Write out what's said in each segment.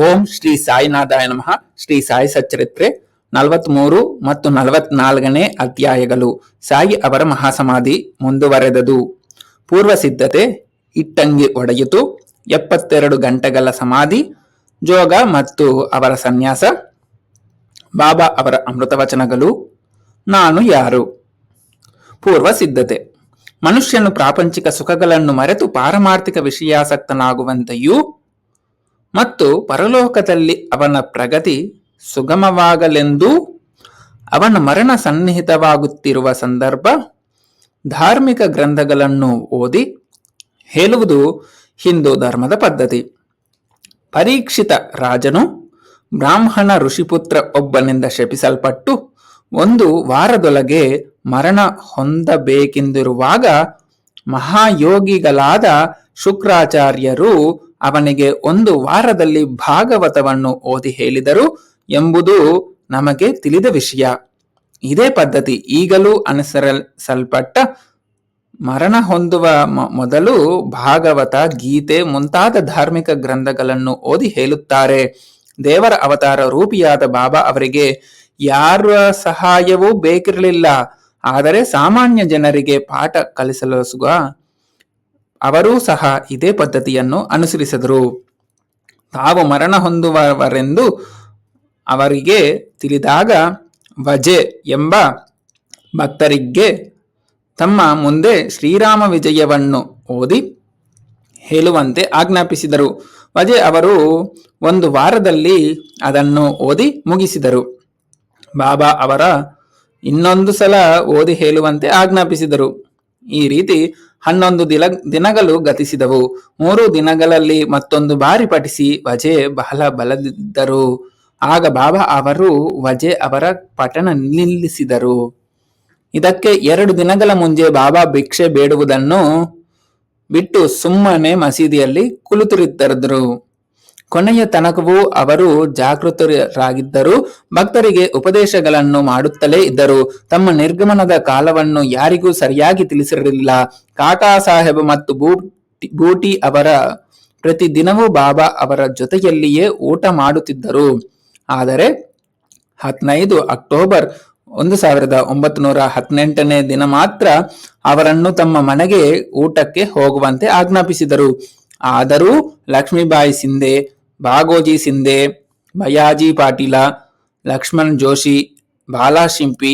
ಓಂ ಶ್ರೀ ಸಾಯಿನಾಥಾಯ ನಮಃ. ಶ್ರೀ ಸಾಯಿ ಸಚ್ಚರಿತ್ರೆ 43 ಮತ್ತು 44ನೇ ಅಧ್ಯಾಯಗಳು. ಸಾಯಿ ಅವರ ಮಹಾಸಮಾಧಿ ಮುಂದುವರೆದದು. ಪೂರ್ವ ಸಿದ್ಧತೆ ಇಟ್ಟಂಗಿ ಒಡೆಯಿತು. 72 ಗಂಟೆಗಳ ಸಮಾಧಿ, ಜೋಗ ಮತ್ತು ಅವರ ಸನ್ಯಾಸ, ಬಾಬಾ ಅವರ ಅಮೃತವಚನಗಳು. ನಾನು ಯಾರು? ಪೂರ್ವ ಸಿದ್ಧತೆ. ಮನುಷ್ಯನು ಪ್ರಾಪಂಚಿಕ ಸುಖಗಳನ್ನು ಮರೆತು ಪಾರಮಾರ್ಥಿಕ ವಿಷಯಾಸಕ್ತನಾಗುವಂತೆಯೂ ಮತ್ತು ಪರಲೋಕದಲ್ಲಿ ಅವನ ಪ್ರಗತಿ ಸುಗಮವಾಗಲೆಂದೂ ಅವನ ಮರಣ ಸನ್ನಿಹಿತವಾಗುತ್ತಿರುವ ಸಂದರ್ಭ ಧಾರ್ಮಿಕ ಗ್ರಂಥಗಳನ್ನು ಓದಿ ಹೇಳುವುದು ಹಿಂದೂ ಧರ್ಮದ ಪದ್ಧತಿ. ಪರೀಕ್ಷಿತ ರಾಜನು ಬ್ರಾಹ್ಮಣ ಋಷಿಪುತ್ರ ಒಬ್ಬನಿಂದ ಶಪಿಸಲ್ಪಟ್ಟು 1 ವಾರದೊಳಗೆ ಮರಣ ಹೊಂದಬೇಕೆಂದಿರುವಾಗ ಮಹಾಯೋಗಿಗಳಾದ ಶುಕ್ರಾಚಾರ್ಯರು ಅವನಿಗೆ 1 ವಾರದಲ್ಲಿ ಭಾಗವತವನ್ನು ಓದಿ ಹೇಳಿದರು ಎಂಬುದು ನಮಗೆ ತಿಳಿದ ವಿಷಯ. ಇದೇ ಪದ್ಧತಿ ಈಗಲೂ ಅನುಸರಿಸಲ್ಪಟ್ಟ. ಮರಣ ಹೊಂದುವ ಮೊದಲು ಭಾಗವತ, ಗೀತೆ ಮುಂತಾದ ಧಾರ್ಮಿಕ ಗ್ರಂಥಗಳನ್ನು ಓದಿ ಹೇಳುತ್ತಾರೆ. ದೇವರ ಅವತಾರ ರೂಪಿಯಾದ ಬಾಬಾ ಅವರಿಗೆ ಯಾರ ಸಹಾಯವೂ ಬೇಕಿರಲಿಲ್ಲ. ಆದರೆ ಸಾಮಾನ್ಯ ಜನರಿಗೆ ಪಾಠ ಕಲಿಸಲು ಅವರೂ ಸಹ ಇದೇ ಪದ್ಧತಿಯನ್ನು ಅನುಸರಿಸಿದರು. ತಾವು ಮರಣ ಹೊಂದುವವರೆಂದು ಅವರಿಗೆ ತಿಳಿದಾಗ ವಜೆ ಎಂಬ ಭಕ್ತರಿಗೆ ತಮ್ಮ ಮುಂದೆ ಶ್ರೀರಾಮ ವಿಜಯವನ್ನು ಓದಿ ಹೇಳುವಂತೆ ಆಜ್ಞಾಪಿಸಿದರು. ವಜೆ ಅವರು 1 ವಾರದಲ್ಲಿ ಅದನ್ನು ಓದಿ ಮುಗಿಸಿದರು. ಬಾಬಾ ಅವರ ಇನ್ನೊಂದು ಸಲ ಓದಿ ಹೇಳುವಂತೆ ಆಜ್ಞಾಪಿಸಿದರು. ಈ ರೀತಿ 11 ದಿನಗಳು ಗತಿಸಿದವು. 3 ದಿನಗಳಲ್ಲಿ ಮತ್ತೊಂದು ಬಾರಿ ಪಠಿಸಿ ವಜೆ ಬಹಳ ಬಲದಿದ್ದರು. ಆಗ ಬಾಬಾ ಅವರು ವಜೆ ಅವರ ಪಠಣ ನಿಲ್ಲಿಸಿದರು. ಇದಕ್ಕೆ 2 ದಿನಗಳ ಮುಂಚೆ ಬಾಬಾ ಭಿಕ್ಷೆ ಬೇಡುವುದನ್ನು ಬಿಟ್ಟು ಸುಮ್ಮನೆ ಮಸೀದಿಯಲ್ಲಿ ಕುಳಿತಿರುತ್ತಿದ್ದರು. ಕೊನೆಯ ತನಕವೂ ಅವರು ಜಾಗೃತರಾಗಿದ್ದರು. ಭಕ್ತರಿಗೆ ಉಪದೇಶಗಳನ್ನು ಮಾಡುತ್ತಲೇ ಇದ್ದರು. ತಮ್ಮ ನಿರ್ಗಮನದ ಕಾಲವನ್ನು ಯಾರಿಗೂ ಸರಿಯಾಗಿ ತಿಳಿಸಿರಲಿಲ್ಲ. ಕಾಕಾ ಸಾಹೇಬ್ ಮತ್ತು ಬೂಟಿ ಅವರ ಪ್ರತಿದಿನವೂ ಬಾಬಾ ಅವರ ಜೊತೆಯಲ್ಲಿಯೇ ಊಟ ಮಾಡುತ್ತಿದ್ದರು. ಆದರೆ 15 ಅಕ್ಟೋಬರ್ 1918ನೇ ದಿನ ಮಾತ್ರ ಅವರನ್ನು ತಮ್ಮ ಮನೆಗೆ ಊಟಕ್ಕೆ ಹೋಗುವಂತೆ ಆಜ್ಞಾಪಿಸಿದರು. ಆದರೂ ಲಕ್ಷ್ಮೀಬಾಯಿ ಸಿಂಧೆ, ಭಾಗೋಜಿ ಸಿಂಧೆ, ಭಯಾಜಿ ಪಾಟೀಲ, ಲಕ್ಷ್ಮಣ್ ಜೋಶಿ, ಬಾಲಾ ಶಿಂಪಿ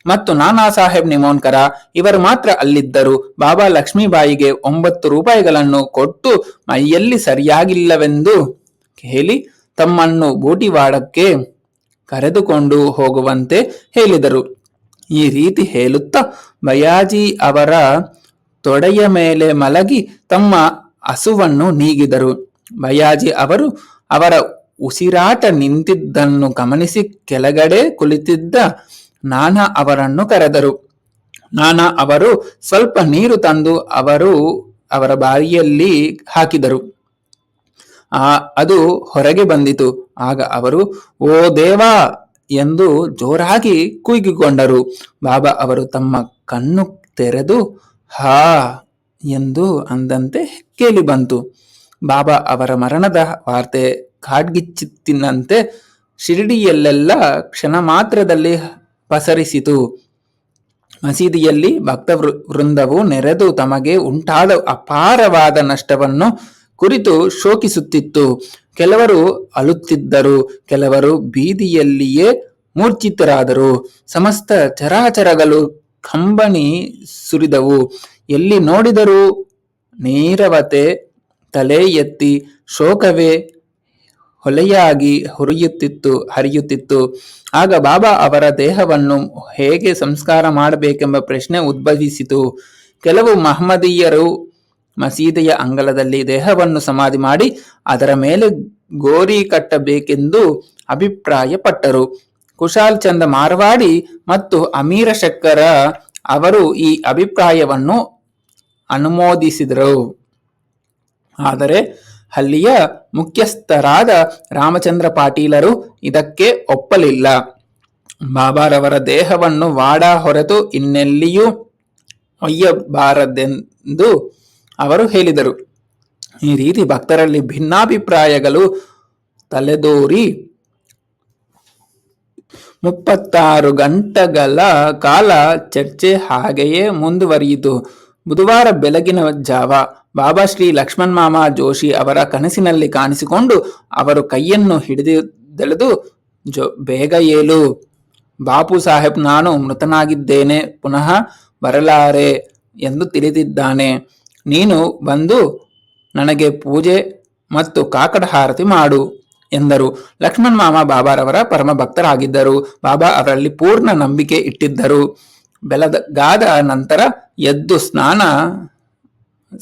ಮತ್ತು ನಾನಾ ಸಾಹೇಬ್ ನಿಮೋನ್ಕರ ಇವರು ಮಾತ್ರ ಅಲ್ಲಿದ್ದರು. ಬಾಬಾ ಲಕ್ಷ್ಮೀಬಾಯಿಗೆ 9 ರೂಪಾಯಿಗಳನ್ನು ಕೊಟ್ಟು ಮೈಯಲ್ಲಿ ಸರಿಯಾಗಿಲ್ಲವೆಂದು ಹೇಳಿ ತಮ್ಮನ್ನು ಬೂಟಿವಾಡಕ್ಕೆ ಕರೆದುಕೊಂಡು ಹೋಗುವಂತೆ ಹೇಳಿದರು. ಈ ರೀತಿ ಹೇಳುತ್ತಾ ಭಯಾಜಿ ಅವರ ತೊಡೆಯ ಮೇಲೆ ಮಲಗಿ ತಮ್ಮ ಹಸುವನ್ನು ನೀಗಿದರು. ಭಯಾಜಿ ಅವರು ಅವರ ಉಸಿರಾಟ ನಿಂತಿದ್ದನ್ನು ಗಮನಿಸಿ ಕೆಳಗಡೆ ಕುಳಿತಿದ್ದ ನಾನಾ ಅವರನ್ನು ಕರೆದರು. ನಾನಾ ಅವರು ಸ್ವಲ್ಪ ನೀರು ತಂದು ಅವರ ಬಾಯಿಯಲ್ಲಿ ಹಾಕಿದರು. ಅದು ಹೊರಗೆ ಬಂದಿತು. ಆಗ ಅವರು ಓ ದೇವಾ ಎಂದು ಜೋರಾಗಿ ಕೂಗಿಕೊಂಡರು. ಬಾಬಾ ಅವರು ತಮ್ಮ ಕಣ್ಣು ತೆರೆದು ಹಾ ಎಂದು ಅಂದಂತೆ ಕೇಳಿ ಬಂತು. ಬಾಬಾ ಅವರ ಮರಣದ ವಾರ್ತೆ ಕಾಡ್ಗಿಚ್ಚಿನಂತೆ ಶಿರಡಿಯಲ್ಲೆಲ್ಲ ಕ್ಷಣ ಮಾತ್ರದಲ್ಲಿ ಪಸರಿಸಿತು. ಮಸೀದಿಯಲ್ಲಿ ಭಕ್ತ ವೃಂದವು ನೆರೆದು ತಮಗೆ ಉಂಟಾದ ಅಪಾರವಾದ ನಷ್ಟವನ್ನು ಕುರಿತು ಶೋಕಿಸುತ್ತಿತ್ತು. ಕೆಲವರು ಅಳುತ್ತಿದ್ದರು, ಕೆಲವರು ಬೀದಿಯಲ್ಲಿಯೇ ಮೂರ್ಛಿತರಾದರು. ಸಮಸ್ತ ಚರಾಚರಗಳು ಕಂಬನಿ ಸುರಿದವು. ಎಲ್ಲಿ ನೋಡಿದರೂ ನೀರವತೆ ತಲೆ ಎತ್ತಿ ಶೋಕವೇ ಹೊಲೆಯಾಗಿ ಹರಿಯುತ್ತಿತ್ತು. ಆಗ ಬಾಬಾ ಅವರ ದೇಹವನ್ನು ಹೇಗೆ ಸಂಸ್ಕಾರ ಮಾಡಬೇಕೆಂಬ ಪ್ರಶ್ನೆ ಉದ್ಭವಿಸಿತು. ಕೆಲವು ಮಹಮ್ಮದೀಯರು ಮಸೀದಿಯ ಅಂಗಳದಲ್ಲಿ ದೇಹವನ್ನು ಸಮಾಧಿ ಮಾಡಿ ಅದರ ಮೇಲೆ ಗೋರಿ ಕಟ್ಟಬೇಕೆಂದು ಅಭಿಪ್ರಾಯಪಟ್ಟರು. ಕುಶಾಲ್ ಚಂದ ಮಾರ್ವಾಡಿ ಮತ್ತು ಅಮೀರ ಶಕ್ಕರ ಅವರು ಈ ಅಭಿಪ್ರಾಯವನ್ನು ಅನುಮೋದಿಸಿದರು. ಆದರೆ ಅಲ್ಲಿಯ ಮುಖ್ಯಸ್ಥರಾದ ರಾಮಚಂದ್ರ ಪಾಟೀಲರು ಇದಕ್ಕೆ ಒಪ್ಪಲಿಲ್ಲ. ಬಾಬಾರವರ ದೇಹವನ್ನು ವಾಡ ಹೊರತು ಇನ್ನೆಲ್ಲಿಯೂ ಒಯ್ಯಬಾರದೆಂದು ಅವರು ಹೇಳಿದರು. ಈ ರೀತಿ ಭಕ್ತರಲ್ಲಿ ಭಿನ್ನಾಭಿಪ್ರಾಯಗಳು ತಲೆದೋರಿ 36 ಗಂಟೆಗಳ ಕಾಲ ಚರ್ಚೆ ಹಾಗೆಯೇ ಮುಂದುವರಿಯಿತು. ಬುಧವಾರ ಬೆಳಗಿನ ಜಾವ ಬಾಬಾ ಶ್ರೀ ಲಕ್ಷ್ಮಣ್ ಮಾಮ ಜೋಶಿ ಅವರ ಕನಸಿನಲ್ಲಿ ಕಾಣಿಸಿಕೊಂಡು ಅವರು ಕೈಯನ್ನು ಹಿಡಿದೆಳೆದು ಬೇಗ ಏಳು ಬಾಪು ಸಾಹೇಬ್, ನಾನು ಮೃತನಾಗಿದ್ದೇನೆ, ಪುನಃ ಬರಲಾರೆ ಎಂದು ತಿಳಿದಿದ್ದಾನೆ. ನೀನು ಬಂದು ನನಗೆ ಪೂಜೆ ಮತ್ತು ಕಾಕಡ ಹಾರತಿ ಮಾಡು ಎಂದರು. ಲಕ್ಷ್ಮಣ್ ಮಾಮ ಬಾಬಾರವರ ಪರಮ ಭಕ್ತರಾಗಿದ್ದರು. ಬಾಬಾ ಅವರಲ್ಲಿ ಪೂರ್ಣ ನಂಬಿಕೆ ಇಟ್ಟಿದ್ದರು. ಬೆಳಗಾದ ನಂತರ ಎದ್ದು ಸ್ನಾನ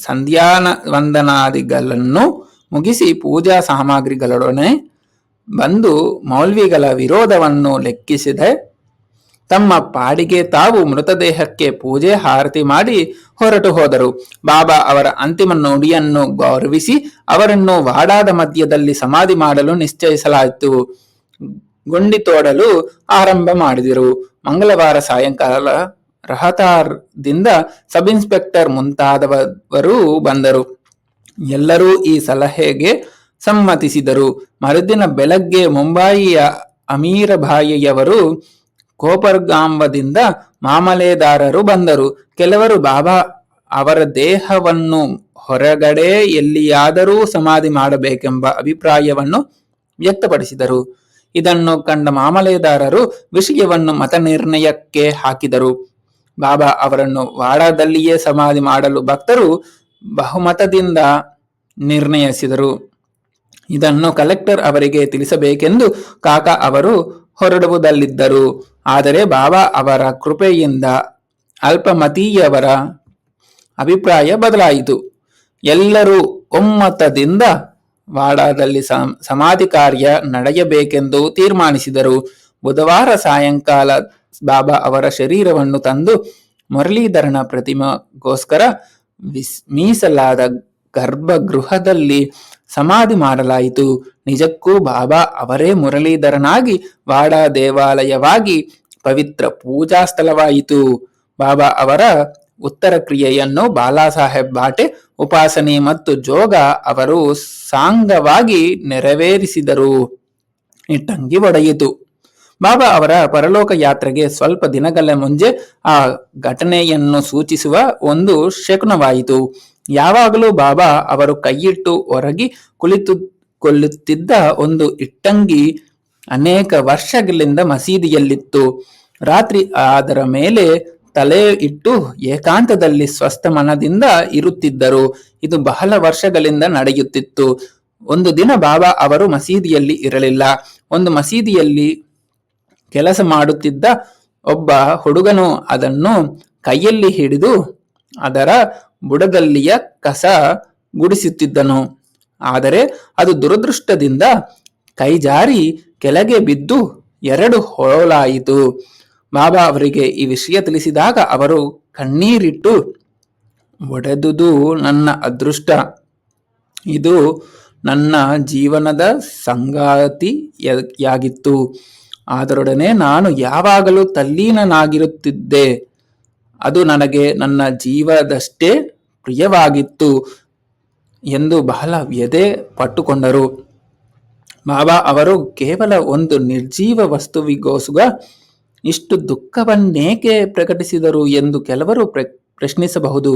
ಸಂಧ್ಯಾನ ವಂದನಾದಿಗಳನ್ನು ಮುಗಿಸಿ ಪೂಜಾ ಸಾಮಗ್ರಿಗಳೊಡನೆ ಬಂದು ಮೌಲ್ವಿಗಳ ವಿರೋಧವನ್ನು ಲೆಕ್ಕಿಸದೆ ತಮ್ಮ ಪಾಡಿಗೆ ತಾವು ಮೃತದೇಹಕ್ಕೆ ಪೂಜೆ ಹಾರತಿ ಮಾಡಿ ಹೊರಟು ಹೋದರು. ಬಾಬಾ ಅವರ ಅಂತಿಮ ನುಡಿಯನ್ನು ಗೌರವಿಸಿ ಅವರನ್ನು ವಾಡಾದ ಮಧ್ಯದಲ್ಲಿ ಸಮಾಧಿ ಮಾಡಲು ನಿಶ್ಚಯಿಸಲಾಯಿತು. ಗುಂಡಿ ತೋಡಲು ಆರಂಭ ಮಾಡಿದರು. ಮಂಗಳವಾರ ಸಾಯಂಕಾಲ ರಹತಾರ್ದಿಂದ ಸಬ್ ಇನ್ಸ್ಪೆಕ್ಟರ್ ಮುಂತಾದವರು ಬಂದರು. ಎಲ್ಲರೂ ಈ ಸಲಹೆಗೆ ಸಮ್ಮತಿಸಿದರು. ಮರುದಿನ ಬೆಳಗ್ಗೆ ಮುಂಬಯಿಯ ಅಮೀರಭಾಯಿಯವರು ಕೋಪರ್ಗಾಂವದಿಂದ ಮಾಮಲೆದಾರರು ಬಂದರು. ಕೆಲವರು ಬಾಬಾ ಅವರ ದೇಹವನ್ನು ಹೊರಗಡೆ ಎಲ್ಲಿಯಾದರೂ ಸಮಾಧಿ ಮಾಡಬೇಕೆಂಬ ಅಭಿಪ್ರಾಯವನ್ನು ವ್ಯಕ್ತಪಡಿಸಿದರು. ಇದನ್ನು ಕಂಡ ಮಾಮಲೆದಾರರು ವಿಷಯವನ್ನು ಮತ ನಿರ್ಣಯಕ್ಕೆ ಹಾಕಿದರು. ಬಾಬಾ ಅವರನ್ನು ವಾಡಾದಲ್ಲಿಯೇ ಸಮಾಧಿ ಮಾಡಲು ಭಕ್ತರು ಬಹುಮತದಿಂದ ನಿರ್ಣಯಿಸಿದರು. ಇದನ್ನು ಕಲೆಕ್ಟರ್ ಅವರಿಗೆ ತಿಳಿಸಬೇಕೆಂದು ಕಾಕಾ ಅವರು ಹೊರಡುವುದಲ್ಲಿದ್ದರು. ಆದರೆ ಬಾಬಾ ಅವರ ಕೃಪೆಯಿಂದ ಅಲ್ಪಮತೀಯವರ ಅಭಿಪ್ರಾಯ ಬದಲಾಯಿತು. ಎಲ್ಲರೂ ಒಮ್ಮತದಿಂದ ವಾಡಾದಲ್ಲಿ ಸಮಾಧಿ ಕಾರ್ಯ ನಡೆಯಬೇಕೆಂದು ತೀರ್ಮಾನಿಸಿದರು. ಬುಧವಾರ ಸಾಯಂಕಾಲ ಬಾಬಾ ಅವರ ಶರೀರವನ್ನು ತಂದು ಮುರಳೀಧರನ ಪ್ರತಿಮೆಗೋಸ್ಕರ ಮೀಸಲಾದ ಗರ್ಭಗೃಹದಲ್ಲಿ ಸಮಾಧಿ ಮಾಡಲಾಯಿತು. ನಿಜಕ್ಕೂ ಬಾಬಾ ಅವರೇ ಮುರಳೀಧರನಾಗಿ ವಾಡಾ ದೇವಾಲಯವಾಗಿ ಪವಿತ್ರ ಪೂಜಾ ಸ್ಥಳವಾಯಿತು. ಬಾಬಾ ಅವರ ಉತ್ತರ ಕ್ರಿಯೆಯನ್ನು ಬಾಲಾಸಾಹೇಬ್ ಬಾಟೆ ಉಪಾಸನೆ ಮತ್ತು ಜೋಗ ಅವರು ಸಾಂಗವಾಗಿ ನೆರವೇರಿಸಿದರು. ಇಟ್ಟಂಗಿ ಒಡೆಯಿತು. ಬಾಬಾ ಅವರ ಪರಲೋಕ ಯಾತ್ರೆಗೆ ಸ್ವಲ್ಪ ದಿನಗಳ ಮುಂಚೆ ಆ ಘಟನೆಯನ್ನು ಸೂಚಿಸುವ ಒಂದು ಶಕುನವಾಯಿತು. ಯಾವಾಗಲೂ ಬಾಬಾ ಅವರು ಕೈಯಿಟ್ಟು ಹೊರಗಿ ಕುಳಿತುಕೊಳ್ಳುತ್ತಿದ್ದ ಒಂದು ಇಟ್ಟಂಗಿ ಅನೇಕ ವರ್ಷಗಳಿಂದ ಮಸೀದಿಯಲ್ಲಿತ್ತು. ರಾತ್ರಿ ಅದರ ಮೇಲೆ ತಲೆ ಇಟ್ಟು ಏಕಾಂತದಲ್ಲಿ ಸ್ವಸ್ಥ ಮನದಿಂದ ಇರುತ್ತಿದ್ದರು. ಇದು ಬಹಳ ವರ್ಷಗಳಿಂದ ನಡೆಯುತ್ತಿತ್ತು. ಒಂದು ದಿನ ಬಾಬಾ ಅವರು ಮಸೀದಿಯಲ್ಲಿ ಇರಲಿಲ್ಲ. ಒಂದು ಮಸೀದಿಯಲ್ಲಿ ಕೆಲಸ ಮಾಡುತ್ತಿದ್ದ ಒಬ್ಬ ಹುಡುಗನು ಅದನ್ನು ಕೈಯಲ್ಲಿ ಹಿಡಿದು ಅದರ ಬುಡದಲ್ಲಿಯ ಕಸ ಗುಡಿಸುತ್ತಿದ್ದನು. ಆದರೆ ಅದು ದುರದೃಷ್ಟದಿಂದ ಕೈಜಾರಿ ಕೆಳಗೆ ಬಿದ್ದು 2 ಹೋಳಾಯಿತು. ಬಾಬಾ ಅವರಿಗೆ ಈ ವಿಷಯ ತಿಳಿಸಿದಾಗ ಅವರು ಕಣ್ಣೀರಿಟ್ಟು, ಒಡೆದುದು ನನ್ನ ಅದೃಷ್ಟ, ಇದು ನನ್ನ ಜೀವನದ ಸಂಗಾತಿಯಾಗಿತ್ತು, ಅದರೊಡನೆ ನಾನು ಯಾವಾಗಲೂ ತಲ್ಲೀನನಾಗಿರುತ್ತಿದ್ದೆ, ಅದು ನನಗೆ ನನ್ನ ಜೀವದಷ್ಟೇ ಪ್ರಿಯವಾಗಿತ್ತು ಎಂದು ಬಹಳ ವ್ಯಥೆ ಪಟ್ಟುಕೊಂಡರು. ಬಾಬಾ ಅವರು ಕೇವಲ ಒಂದು ನಿರ್ಜೀವ ವಸ್ತುವಿಗೋಸ್ಕರ ಇಷ್ಟು ದುಃಖವನ್ನೇಕೆ ಪ್ರಕಟಿಸಿದರು ಎಂದು ಕೆಲವರು ಪ್ರಶ್ನಿಸಬಹುದು.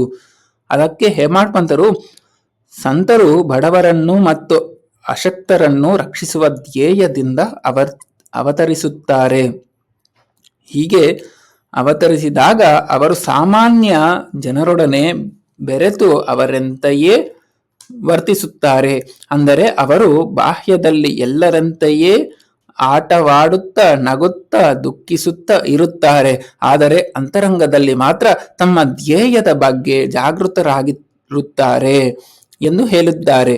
ಅದಕ್ಕೆ ಹೇಮಾಡ್ ಪಂತರು, ಸಂತರು ಬಡವರನ್ನು ಮತ್ತು ಅಶಕ್ತರನ್ನು ರಕ್ಷಿಸುವ ಧ್ಯೇಯದಿಂದ ಅವತರಿಸುತ್ತಾರೆ. ಹೀಗೆ ಅವತರಿಸಿದಾಗ ಅವರು ಸಾಮಾನ್ಯ ಜನರೊಡನೆ ಬೆರೆತು ಅವರಂತೆಯೇ ವರ್ತಿಸುತ್ತಾರೆ. ಅಂದರೆ ಅವರು ಬಾಹ್ಯದಲ್ಲಿ ಎಲ್ಲರಂತೆಯೇ ಆಟವಾಡುತ್ತಾ ನಗುತ್ತಾ ದುಃಖಿಸುತ್ತಾ ಇರುತ್ತಾರೆ. ಆದರೆ ಅಂತರಂಗದಲ್ಲಿ ಮಾತ್ರ ತಮ್ಮ ಧ್ಯೇಯದ ಬಗ್ಗೆ ಜಾಗೃತರಾಗಿರುತ್ತಾರೆ ಎಂದು ಹೇಳಿದ್ದಾರೆ.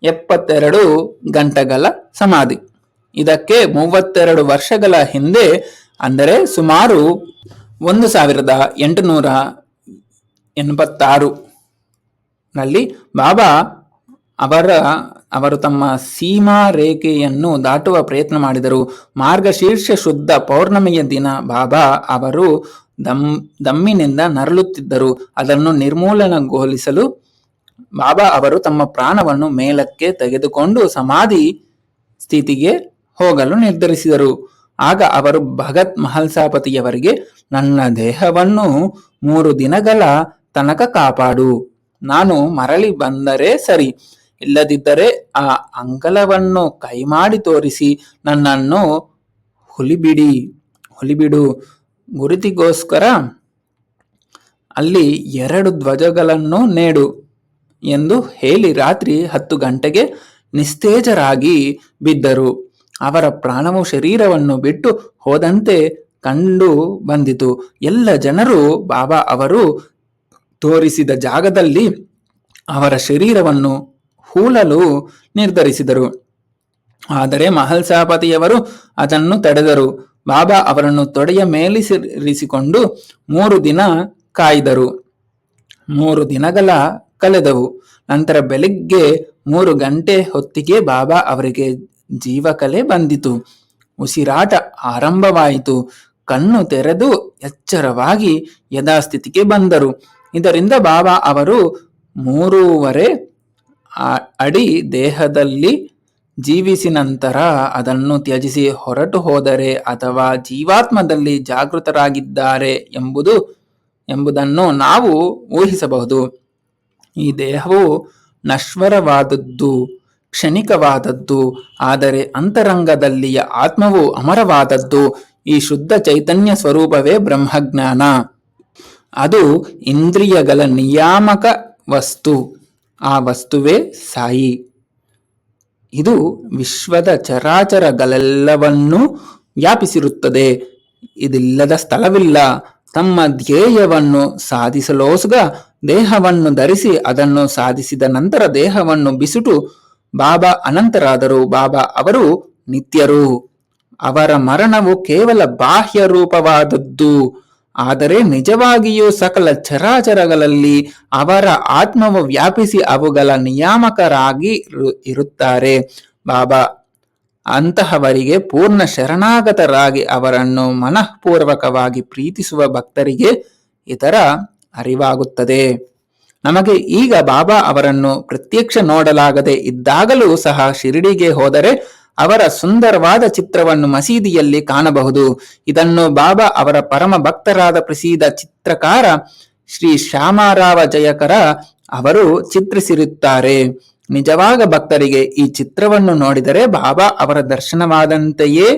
72 ಗಂಟೆಗಳ ಸಮಾಧಿ. ಇದಕ್ಕೆ 32 ವರ್ಷಗಳ ಹಿಂದೆ, ಅಂದರೆ ಸುಮಾರು 1886 ನಲ್ಲಿ ಬಾಬಾ ಅವರು ತಮ್ಮ ಸೀಮಾ ರೇಖೆಯನ್ನು ದಾಟುವ ಪ್ರಯತ್ನ ಮಾಡಿದರು. ಮಾರ್ಗಶೀರ್ಷ ಶುದ್ಧ ಪೌರ್ಣಮಿಯ ದಿನ ಬಾಬಾ ಅವರು ದಮ್ಮಿನಿಂದ ನರಳುತ್ತಿದ್ದರು. ಅದನ್ನು ನಿರ್ಮೂಲನಗೊಳಿಸಲು ಬಾಬಾ ಅವರು ತಮ್ಮ ಪ್ರಾಣವನ್ನು ಮೇಲಕ್ಕೆ ತೆಗೆದುಕೊಂಡು ಸಮಾಧಿ ಸ್ಥಿತಿಗೆ ಹೋಗಲು ನಿರ್ಧರಿಸಿದರು. ಆಗ ಅವರು ಭಗತ್ ಮಹಲ್ಸಾಪತಿಯವರಿಗೆ, ನನ್ನ ದೇಹವನ್ನು 3 ದಿನಗಳ ತನಕ ಕಾಪಾಡು. ನಾನು ಮರಳಿ ಬಂದರೆ ಸರಿ, ಇಲ್ಲದಿದ್ದರೆ ಆ ಅಂಗಲವನ್ನು ಕೈಮಾಡಿ ತೋರಿಸಿ ನನ್ನನ್ನು ಹುಲಿಬಿಡು. ಗುರುತಿಗೋಸ್ಕರ ಅಲ್ಲಿ 2 ಧ್ವಜಗಳನ್ನು ನೇಡು ಎಂದು ಹೇಳಿ ರಾತ್ರಿ 10 ಗಂಟೆಗೆ ನಿಸ್ತೇಜರಾಗಿ ಬಿದ್ದರು. ಅವರ ಪ್ರಾಣವು ಶರೀರವನ್ನು ಬಿಟ್ಟು ಹೋದಂತೆ ಕಂಡು ಬಂದಿತು. ಎಲ್ಲ ಜನರು ಬಾಬಾ ಅವರು ತೋರಿಸಿದ ಜಾಗದಲ್ಲಿ ಅವರ ಶರೀರವನ್ನು ಹೂಳಲು ನಿರ್ಧರಿಸಿದರು. ಆದರೆ ಮಹಲ್ಸಾಪತಿಯವರು ಅದನ್ನು ತಡೆದರು. ಬಾಬಾ ಅವರನ್ನು ತೊಡೆಯ ಮೇಲಿರಿಸಿಕೊಂಡು 3 ದಿನ ಕಾಯ್ದರು. 3 ದಿನಗಳ ಕಳೆದವು. ನಂತರ ಬೆಳಿಗ್ಗೆ 3 ಗಂಟೆ ಹೊತ್ತಿಗೆ ಬಾಬಾ ಅವರಿಗೆ ಜೀವಕಲೆ ಬಂದಿತು. ಉಸಿರಾಟ ಆರಂಭವಾಯಿತು. ಕಣ್ಣು ತೆರೆದು ಎಚ್ಚರವಾಗಿ ಯಥಾಸ್ಥಿತಿಗೆ ಬಂದರು. ಇದರಿಂದ ಬಾಬಾ ಅವರು 3.5 ಅಡಿ ದೇಹದಲ್ಲಿ ಜೀವಿಸಿ ನಂತರ ಅದನ್ನು ತ್ಯಜಿಸಿ ಹೊರಟು ಹೋದರೆ ಅಥವಾ ಜೀವಾತ್ಮದಲ್ಲಿ ಜಾಗೃತರಾಗಿದ್ದಾರೆ ಎಂಬುದನ್ನು ನಾವು ಊಹಿಸಬಹುದು. ಈ ದೇಹವು ನಶ್ವರವಾದದ್ದು, ಕ್ಷಣಿಕವಾದದ್ದು. ಆದರೆ ಅಂತರಂಗದಲ್ಲಿಯ ಆತ್ಮವು ಅಮರವಾದದ್ದು. ಈ ಶುದ್ಧ ಚೈತನ್ಯ ಸ್ವರೂಪವೇ ಬ್ರಹ್ಮಜ್ಞಾನ. ಅದು ಇಂದ್ರಿಯಗಳ ನಿಯಾಮಕ ವಸ್ತು. ಆ ವಸ್ತುವೇ ಸಾಯಿ. ಇದು ವಿಶ್ವದ ಚರಾಚರಗಳೆಲ್ಲವನ್ನೂ ವ್ಯಾಪಿಸಿರುತ್ತದೆ. ಇದಿಲ್ಲದ ಸ್ಥಳವಿಲ್ಲ. ತಮ್ಮ ಧ್ಯೇಯವನ್ನು ಸಾಧಿಸಲೋಸ್ಗ ದೇಹವನ್ನು ಧರಿಸಿ ಅದನ್ನು ಸಾಧಿಸಿದ ನಂತರ ದೇಹವನ್ನು ಬಿಸುಟು ಬಾಬಾ ಅನಂತರಾದರು. ಬಾಬಾ ಅವರು ನಿತ್ಯರು. ಅವರ ಮರಣವು ಕೇವಲ ಬಾಹ್ಯ ರೂಪವಾದದ್ದು. ಆದರೆ ನಿಜವಾಗಿಯೂ ಸಕಲ ಚರಾಚರಗಳಲ್ಲಿ ಅವರ ಆತ್ಮವು ವ್ಯಾಪಿಸಿ ಅವುಗಳ ನಿಯಾಮಕರಾಗಿ ಇರುತ್ತಾರೆ. ಬಾಬಾ ಅಂತಹವರಿಗೆ ಪೂರ್ಣ ಶರಣಾಗತರಾಗಿ ಅವರನ್ನು ಮನಃಪೂರ್ವಕವಾಗಿ ಪ್ರೀತಿಸುವ ಭಕ್ತರಿಗೆ ಇದರ ಅರಿವಾಗುತ್ತದೆ. ನಮಗೆ ಈಗ ಬಾಬಾ ಅವರನ್ನು ಪ್ರತ್ಯಕ್ಷ ನೋಡಲಾಗದೆ ಇದ್ದಾಗಲೂ ಸಹ ಶಿರಡಿಗೆ ಹೋದರೆ ಅವರ ಸುಂದರವಾದ ಚಿತ್ರವನ್ನು ಮಸೀದಿಯಲ್ಲಿ ಕಾಣಬಹುದು. ಇದನ್ನು ಬಾಬಾ ಅವರ ಪರಮ ಭಕ್ತರಾದ ಪ್ರಸಿದ್ಧ ಚಿತ್ರಕಾರ ಶ್ರೀ ಶ್ಯಾಮರಾವ ಜಯಕರ ಅವರು ಚಿತ್ರಿಸಿರುತ್ತಾರೆ. ನಿಜವಾದ ಭಕ್ತರಿಗೆ ಈ ಚಿತ್ರವನ್ನು ನೋಡಿದರೆ ಬಾಬಾ ಅವರ ದರ್ಶನವಾದಂತೆಯೇ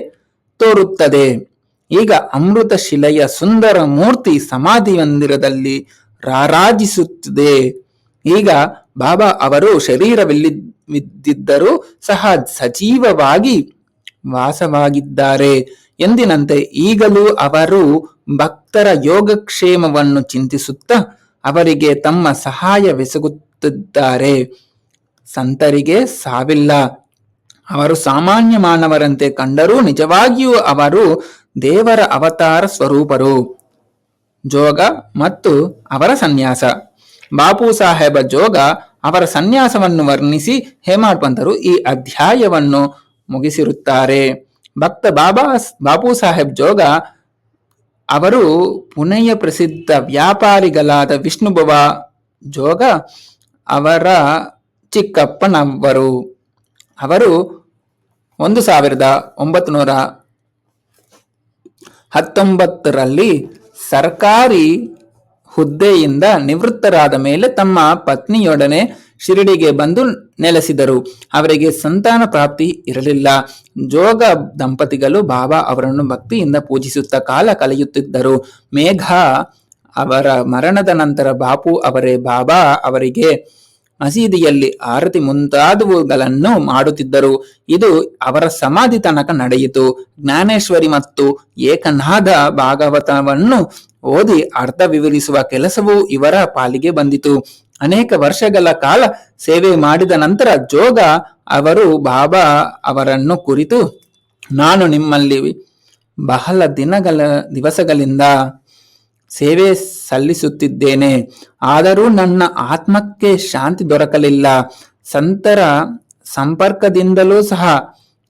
ತೋರುತ್ತದೆ. ಈಗ ಅಮೃತ ಶಿಲೆಯ ಸುಂದರ ಮೂರ್ತಿ ಸಮಾಧಿ ಮಂದಿರದಲ್ಲಿ ರಾರಾಜಿಸುತ್ತಿದೆ. ಈಗ ಬಾಬಾ ಅವರು ಶರೀರವಿದ್ದರೂ ಸಹ ಸಜೀವವಾಗಿ ವಾಸವಾಗಿದ್ದಾರೆ. ಎಂದಿನಂತೆ ಈಗಲೂ ಅವರು ಭಕ್ತರ ಯೋಗಕ್ಷೇಮವನ್ನು ಚಿಂತಿಸುತ್ತಾ ಅವರಿಗೆ ತಮ್ಮ ಸಹಾಯವೆಸಗುತ್ತಿದ್ದಾರೆ. ಸಂತರಿಗೆ ಸಾವಿಲ್ಲ. ಅವರು ಸಾಮಾನ್ಯ ಮಾನವರಂತೆ ಕಂಡರೂ ನಿಜವಾಗಿಯೂ ಅವರು ದೇವರ ಅವತಾರ ಸ್ವರೂಪರು. ಜೋಗ ಮತ್ತು ಅವರ ಸನ್ಯಾಸ. ಬಾಪು ಸಾಹೇಬ ಜೋಗ ಅವರ ಸನ್ಯಾಸವನ್ನು ವರ್ಣಿಸಿ ಹೇಮಾಡ್ ಪಂತರು ಈ ಅಧ್ಯಾಯವನ್ನು ಮುಗಿಸಿರುತ್ತಾರೆ. ಭಕ್ತ ಬಾಪು ಸಾಹೇಬ್ ಜೋಗ ಅವರು ಪುಣೆಯ ಪ್ರಸಿದ್ಧ ವ್ಯಾಪಾರಿಗಳಾದ ವಿಷ್ಣುಭವ ಜೋಗ ಅವರ ಚಿಕ್ಕಪ್ಪನವರು. ಅವರು 1919ರಲ್ಲಿ ಸರ್ಕಾರಿ ಹುದ್ದೆಯಿಂದ ನಿವೃತ್ತರಾದ ಮೇಲೆ ತಮ್ಮ ಪತ್ನಿಯೊಡನೆ ಶಿರಡಿಗೆ ಬಂದು ನೆಲೆಸಿದರು. ಅವರಿಗೆ ಸಂತಾನ ಪ್ರಾಪ್ತಿ ಇರಲಿಲ್ಲ. ಜೋಗ ದಂಪತಿಗಳು ಬಾಬಾ ಅವರನ್ನು ಭಕ್ತಿಯಿಂದ ಪೂಜಿಸುತ್ತಾ ಕಾಲ ಕಳೆಯುತ್ತಿದ್ದರು. ಮೇಘ ಅವರ ಮರಣದ ನಂತರ ಬಾಪು ಅವರೇ ಬಾಬಾ ಅವರಿಗೆ ಮಸೀದಿಯಲ್ಲಿ ಆರತಿ ಮುಂತಾದವುಗಳನ್ನು ಮಾಡುತ್ತಿದ್ದರು. ಇದು ಅವರ ಸಮಾಧಿ ತನಕ ನಡೆಯಿತು. ಜ್ಞಾನೇಶ್ವರಿ ಮತ್ತು ಏಕನಾಥ ಭಾಗವತವನ್ನು ಓದಿ ಅರ್ಥ ವಿವರಿಸುವ ಕೆಲಸವೂ ಇವರ ಪಾಲಿಗೆ ಬಂದಿತು. ಅನೇಕ ವರ್ಷಗಳ ಕಾಲ ಸೇವೆ ಮಾಡಿದ ನಂತರ ಜೋಗ ಅವರು ಬಾಬಾ ಅವರನ್ನು ಕುರಿತು, ನಾನು ನಿಮ್ಮಲ್ಲಿ ಬಹಳ ದಿವಸಗಳಿಂದ ಸೇವೆ ಸಲ್ಲಿಸುತ್ತಿದ್ದೇನೆ. ಆದರೂ ನನ್ನ ಆತ್ಮಕ್ಕೆ ಶಾಂತಿ ದೊರಕಲಿಲ್ಲ. ಸಂತರ ಸಂಪರ್ಕದಿಂದಲೂ ಸಹ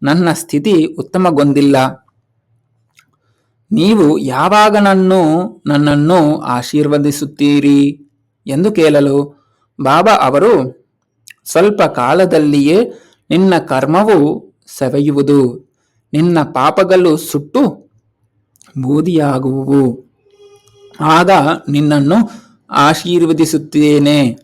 ನನ್ನ ಸ್ಥಿತಿ ಉತ್ತಮಗೊಂಡಿಲ್ಲ. ನೀವು ಯಾವಾಗ ನನ್ನನ್ನು ಆಶೀರ್ವದಿಸುತ್ತೀರಿ ಎಂದು ಕೇಳಲು ಬಾಬಾ ಅವರು, ಸ್ವಲ್ಪ ಕಾಲದಲ್ಲಿಯೇ ನಿನ್ನ ಕರ್ಮವು ಸವೆಯುವುದು. ನಿನ್ನ ಪಾಪಗಳು ಸುಟ್ಟು ಬೂದಿಯಾಗುವುವು. ಆಗ ನಿನ್ನನ್ನು ಆಶೀರ್ವದಿಸುತ್ತೇನೆ.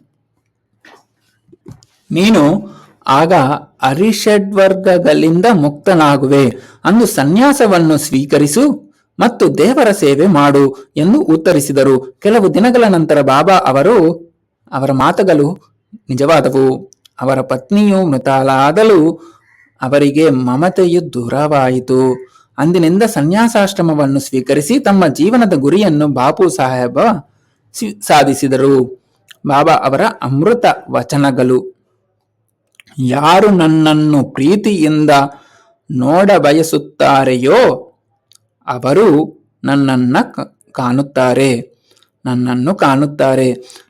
ನೀನು ಆಗ ಅರಿಷಡ್ವರ್ಗಗಳಿಂದ ಮುಕ್ತನಾಗುವೆ. ಅಂದು ಸನ್ಯಾಸವನ್ನು ಸ್ವೀಕರಿಸು ಮತ್ತು ದೇವರ ಸೇವೆ ಮಾಡು ಎಂದು ಉತ್ತರಿಸಿದರು. ಕೆಲವು ದಿನಗಳ ನಂತರ ಬಾಬಾ ಅವರ ಮಾತುಗಳು ನಿಜವಾದವು. ಅವರ ಪತ್ನಿಯು ಮೃತಳಾದಲು ಅವರಿಗೆ ಮಮತೆಯು ದೂರವಾಯಿತು. ಅಂದಿನಿಂದ ಸನ್ಯಾಸಾಶ್ರಮವನ್ನು ಸ್ವೀಕರಿಸಿ ತಮ್ಮ ಜೀವನದ ಗುರಿಯನ್ನು ಬಾಪು ಸಾಹೇಬ ಸಾಧಿಸಿದರು. ಬಾಬಾ ಅವರ ಅಮೃತ ವಚನಗಳು. ಯಾರು ನನ್ನನ್ನು ಪ್ರೀತಿಯಿಂದ ನೋಡಬಯಸುತ್ತಾರೆಯೋ ಅವರು ನನ್ನನ್ನು ಕಾಣುತ್ತಾರೆ.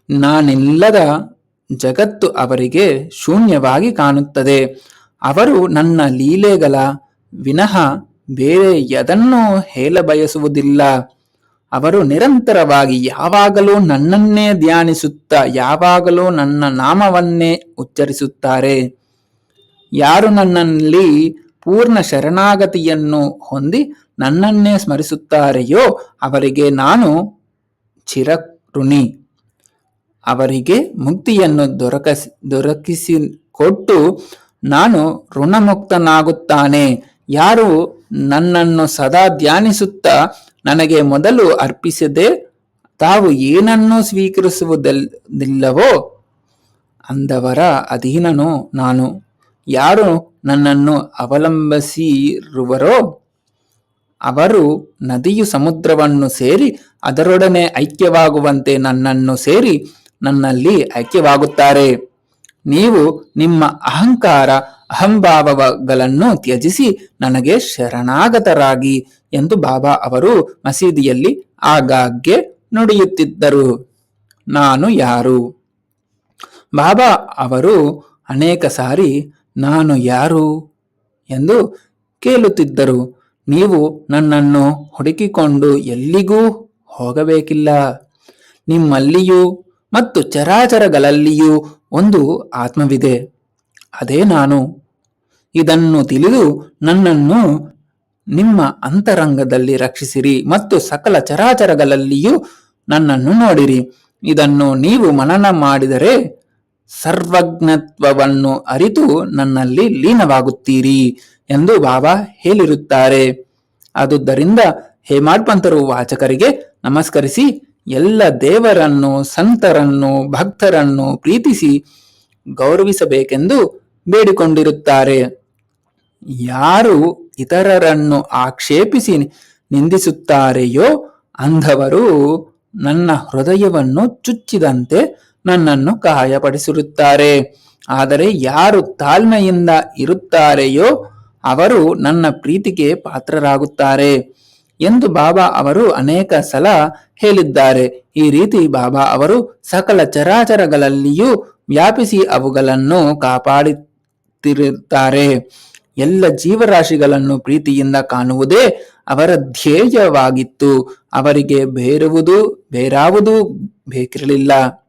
ನಾನಿಲ್ಲದ ಜಗತ್ತು ಅವರಿಗೆ ಶೂನ್ಯವಾಗಿ ಕಾಣುತ್ತದೆ. ಅವರು ನನ್ನ ಲೀಲೆಗಳ ವಿನಃ ಬೇರೆ ಎದನ್ನೂ ಹೇಳಬಯಸುವುದಿಲ್ಲ. ಅವರು ನಿರಂತರವಾಗಿ ಯಾವಾಗಲೂ ನನ್ನನ್ನೇ ಧ್ಯಾನಿಸುತ್ತಾ ಯಾವಾಗಲೂ ನನ್ನ ನಾಮವನ್ನೇ ಉಚ್ಚರಿಸುತ್ತಾರೆ. ಯಾರು ನನ್ನಲ್ಲಿ ಪೂರ್ಣ ಶರಣಾಗತಿಯನ್ನು ಹೊಂದಿ ನನ್ನನ್ನೇ ಸ್ಮರಿಸುತ್ತಾರೆಯೋ ಅವರಿಗೆ ನಾನು ಚಿರಋಣಿ. ಅವರಿಗೆ ಮುಕ್ತಿಯನ್ನು ದೊರಕಿಸಿಕೊಟ್ಟು ನಾನು ಋಣಮುಕ್ತನಾಗುತ್ತಾನೆ. ಯಾರು ನನ್ನನ್ನು ಸದಾ ಧ್ಯಾನಿಸುತ್ತಾ ನನಗೆ ಮೊದಲು ಅರ್ಪಿಸದೆ ತಾವು ಏನನ್ನೂ ಸ್ವೀಕರಿಸುವುದಿಲ್ಲವೋ ಅಂದವರ ಅಧೀನನು ನಾನು. ಯಾರು ನನ್ನನ್ನು ಅವಲಂಬಿಸಿರುವರೋ ಅವರು ನದಿಯು ಸಮುದ್ರವನ್ನು ಸೇರಿ ಅದರೊಡನೆ ಐಕ್ಯವಾಗುವಂತೆ ನನ್ನನ್ನು ಸೇರಿ ನನ್ನಲ್ಲಿ ಐಕ್ಯವಾಗುತ್ತಾರೆ. ನೀವು ನಿಮ್ಮ ಅಹಂಭಾವಗಳನ್ನು ತ್ಯಜಿಸಿ ನನಗೆ ಶರಣಾಗತರಾಗಿ ಎಂದು ಬಾಬಾ ಅವರು ಮಸೀದಿಯಲ್ಲಿ ಆಗಾಗ್ಗೆ ನುಡಿಯುತ್ತಿದ್ದರು. ನಾನು ಯಾರು? ಬಾಬಾ ಅವರು ಅನೇಕ ಸಾರಿ ನಾನು ಯಾರು ಎಂದು ಕೇಳುತ್ತಿದ್ದರು. ನೀವು ನನ್ನನ್ನು ಹುಡುಕಿಕೊಂಡು ಎಲ್ಲಿಗೂ ಹೋಗಬೇಕಿಲ್ಲ. ನಿಮ್ಮಲ್ಲಿಯೂ ಮತ್ತು ಚರಾಚರಗಳಲ್ಲಿಯೂ ಒಂದು ಆತ್ಮವಿದೆ, ಅದೇ ನಾನು. ಇದನ್ನು ತಿಳಿದು ನನ್ನನ್ನು ನಿಮ್ಮ ಅಂತರಂಗದಲ್ಲಿ ರಕ್ಷಿಸಿರಿ ಮತ್ತು ಸಕಲ ಚರಾಚರಗಳಲ್ಲಿಯೂ ನನ್ನನ್ನು ನೋಡಿರಿ. ಇದನ್ನು ನೀವು ಮನನ ಮಾಡಿದರೆ ಸರ್ವಜ್ಞತ್ವವನ್ನು ಅರಿತು ನನ್ನಲ್ಲಿ ಲೀನವಾಗುತ್ತೀರಿ ಎಂದು ಬಾಬಾ ಹೇಳಿರುತ್ತಾರೆ. ಆದುದರಿಂದ ಹೇಮಾಡ್ ಪಂತರು ವಾಚಕರಿಗೆ ನಮಸ್ಕರಿಸಿ ಎಲ್ಲ ದೇವರನ್ನು, ಸಂತರನ್ನು, ಭಕ್ತರನ್ನು ಪ್ರೀತಿಸಿ ಗೌರವಿಸಬೇಕೆಂದು ಬೇಡಿಕೊಂಡಿರುತ್ತಾರೆ. ಯಾರು ಇತರರನ್ನು ಆಕ್ಷೇಪಿಸಿ ನಿಂದಿಸುತ್ತಾರೆಯೋ ಅಂಧವರು ನನ್ನ ಹೃದಯವನ್ನು ಚುಚ್ಚಿದಂತೆ ನನ್ನನ್ನು ಗಾಯಪಡಿಸಿರುತ್ತಾರೆ. ಆದರೆ ಯಾರು ತಾಳ್ಮೆಯಿಂದ ಇರುತ್ತಾರೆಯೋ ಅವರು ನನ್ನ ಪ್ರೀತಿಗೆ ಪಾತ್ರರಾಗುತ್ತಾರೆ ಎಂದು ಬಾಬಾ ಅವರು ಅನೇಕ ಸಲ ಹೇಳಿದ್ದಾರೆ. ಈ ರೀತಿ ಬಾಬಾ ಅವರು ಸಕಲ ಚರಾಚರಗಳಲ್ಲಿಯೂ ವ್ಯಾಪಿಸಿ ಅವುಗಳನ್ನು ಕಾಪಾಡುತ್ತಿರುತ್ತಾರೆ. ಎಲ್ಲ ಜೀವರಾಶಿಗಳನ್ನು ಪ್ರೀತಿಯಿಂದ ಕಾಣುವುದೇ ಅವರ ಧ್ಯೇಯವಾಗಿತ್ತು. ಅವರಿಗೆ ಬೇರಾವುದೂ ಬೇಕಿರಲಿಲ್ಲ.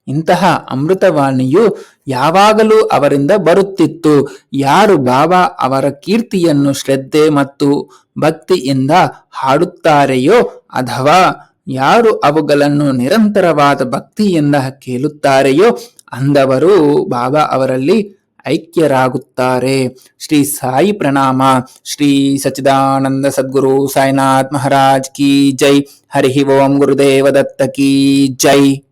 ಇಂತಹ ಅಮೃತವಾಣಿಯು ಯಾವಾಗಲೂ ಅವರಿಂದ ಬರುತ್ತಿತ್ತು. ಯಾರು ಬಾಬಾ ಅವರ ಕೀರ್ತಿಯನ್ನು ಶ್ರದ್ಧೆ ಮತ್ತು ಭಕ್ತಿಯಿಂದ ಹಾಡುತ್ತಾರೆಯೋ ಅಥವಾ ಯಾರು ಅವುಗಳನ್ನು ನಿರಂತರವಾದ ಭಕ್ತಿಯಿಂದ ಕೇಳುತ್ತಾರೆಯೋ ಅಂದವರು ಬಾಬಾ ಅವರಲ್ಲಿ ಐಕ್ಯರಾಗುತ್ತಾರೆ. ಶ್ರೀ ಸಾಯಿ ಪ್ರಣಾಮ. ಶ್ರೀ ಸಚ್ಚಿದಾನಂದ ಸದ್ಗುರು ಸಾಯಿನಾಥ್ ಮಹಾರಾಜ್ ಕಿ ಜೈ. ಹರಿ ಓಂ. ಗುರುದೇವ ದತ್ತ ಕಿ ಜೈ.